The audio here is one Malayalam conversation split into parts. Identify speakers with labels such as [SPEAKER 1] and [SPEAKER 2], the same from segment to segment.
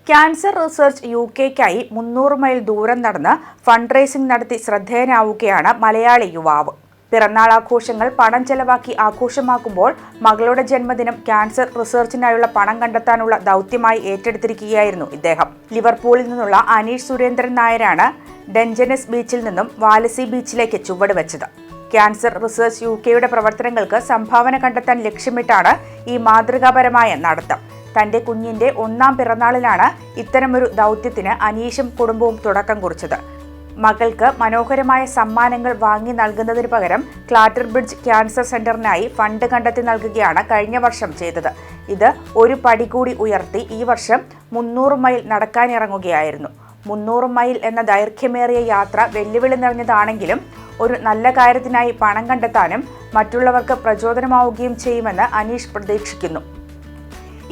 [SPEAKER 1] ക്യാൻസർ റിസർച്ച് യുകെക്കായി 300 മൈൽ ദൂരം നടന്ന് ഫണ്ട് റേസിംഗ് നടത്തി ശ്രദ്ധേയനാവുകയാണ് മലയാളി യുവാവ്. പിറന്നാൾ ആഘോഷങ്ങൾ പണം ചെലവാക്കി ആഘോഷമാക്കുമ്പോൾ മകളുടെ ജന്മദിനം ക്യാൻസർ റിസർച്ചിനായുള്ള പണം കണ്ടെത്താനുള്ള ദൗത്യമായി ഏറ്റെടുത്തിരിക്കുകയായിരുന്നു ഇദ്ദേഹം. ലിവർപൂളിൽ നിന്നുള്ള അനീഷ് സുരേന്ദ്രൻ നായരാണ് ഡഞ്ചനസ് ബീച്ചിൽ നിന്നും വാലസി ബീച്ചിലേക്ക് ചുവടുവെച്ചത്. ക്യാൻസർ റിസർച്ച് യുകെയുടെ പ്രവർത്തനങ്ങൾക്ക് സംഭാവന കണ്ടെത്താൻ ലക്ഷ്യമിട്ടാണ് ഈ മാതൃകാപരമായ നടത്തം. തന്റെ കുഞ്ഞിന്റെ 1ാം പിറന്നാളിലാണ് ഇത്തരമൊരു ദൗത്യത്തിന് അനീഷും കുടുംബവും തുടക്കം കുറിച്ചത്. മകൾക്ക് മനോഹരമായ സമ്മാനങ്ങൾ വാങ്ങി നൽകുന്നതിന് പകരം ക്ലാറ്റർ ബ്രിഡ്ജ് ക്യാൻസർ സെന്ററിനായി ഫണ്ട് കണ്ടെത്തി നൽകുകയാണ് കഴിഞ്ഞ വർഷം ചെയ്തത്. ഇത് ഒരു പടി കൂടി ഉയർത്തി ഈ വർഷം 300 മൈൽ നടക്കാനിറങ്ങുകയായിരുന്നു. 300 മൈൽ എന്ന ദൈർഘ്യമേറിയ യാത്ര വെല്ലുവിളി നിറഞ്ഞതാണെങ്കിലും ഒരു നല്ല കാര്യത്തിനായി പണം കണ്ടെത്താനും മറ്റുള്ളവർക്ക് പ്രചോദനമാവുകയും ചെയ്യുമെന്ന് അനീഷ് പ്രതീക്ഷിക്കുന്നു.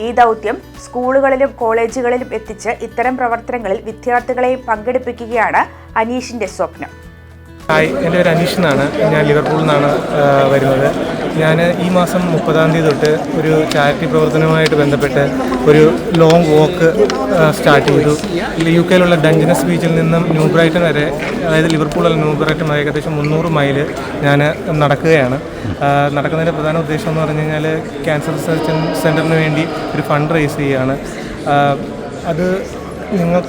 [SPEAKER 1] ഈ ദൗത്യം സ്കൂളുകളിലും കോളേജുകളിലും എത്തിച്ച് ഇത്തരം പ്രവർത്തനങ്ങളിൽ വിദ്യാർത്ഥികളെയും പങ്കെടുപ്പിക്കുകയാണ് അനീഷിന്റെ സ്വപ്നം.
[SPEAKER 2] ഹായ്, എൻ്റെ പേര് അനീഷ് എന്നാണ്. ഞാൻ ലിവർപൂളിൽ നിന്നാണ് വരുന്നത്. ഞാൻ ഈ മാസം 30-ാം തീയതി തൊട്ട് ഒരു ചാരിറ്റി പ്രവർത്തനവുമായിട്ട് ബന്ധപ്പെട്ട് ഒരു ലോങ് വോക്ക് സ്റ്റാർട്ട് ചെയ്തു. യുകെയിലുള്ള ഡഞ്ചനസ് ബീച്ചിൽ നിന്നും ന്യൂ ബ്രൈറ്റൺ വരെ, അതായത് ലിവർപൂളിലുള്ള ന്യൂ ബ്രൈറ്റൺ വരെ ഏകദേശം 300 മൈൽ ഞാൻ നടക്കുകയാണ്. നടക്കുന്നതിൻ്റെ പ്രധാന ഉദ്ദേശം എന്ന് പറഞ്ഞു കഴിഞ്ഞാൽ ക്യാൻസർ റിസർച്ച് സെൻറ്ററിന് വേണ്ടി ഒരു ഫണ്ട് റേസ് ചെയ്യുകയാണ്. അത്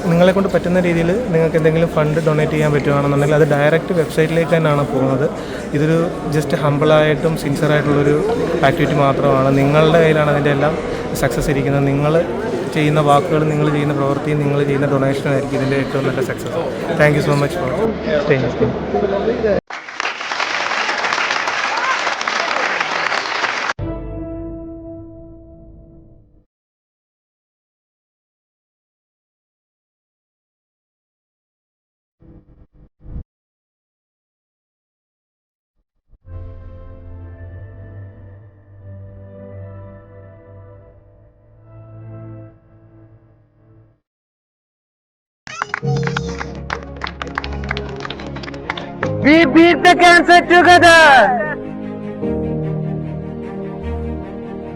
[SPEAKER 2] നിങ്ങളെ കൊണ്ട് പറ്റുന്ന രീതിയിൽ നിങ്ങൾക്ക് എന്തെങ്കിലും ഫണ്ട് ഡൊണേറ്റ് ചെയ്യാൻ പറ്റുകയാണെന്നുണ്ടെങ്കിൽ അത് ഡയറക്റ്റ് വെബ്സൈറ്റിലേക്ക് തന്നെയാണ് പോകുന്നത്. ഇതൊരു ജസ്റ്റ് ഹമ്പിളായിട്ടും സിൻസിയറായിട്ടുള്ളൊരു ആക്ടിവിറ്റി മാത്രമാണ്. നിങ്ങളുടെ കയ്യിലാണ് അതിൻ്റെ എല്ലാം സക്സസ് ഇരിക്കുന്നത്. നിങ്ങൾ ചെയ്യുന്ന വാക്കുകൾ, നിങ്ങൾ ചെയ്യുന്ന പ്രവൃത്തിയും നിങ്ങൾ ചെയ്യുന്ന ഡൊണേഷനായിരിക്കും ഇതിൻ്റെ ഏറ്റവും നല്ല success. Thank you so much for staying.
[SPEAKER 3] We beat the cancer together!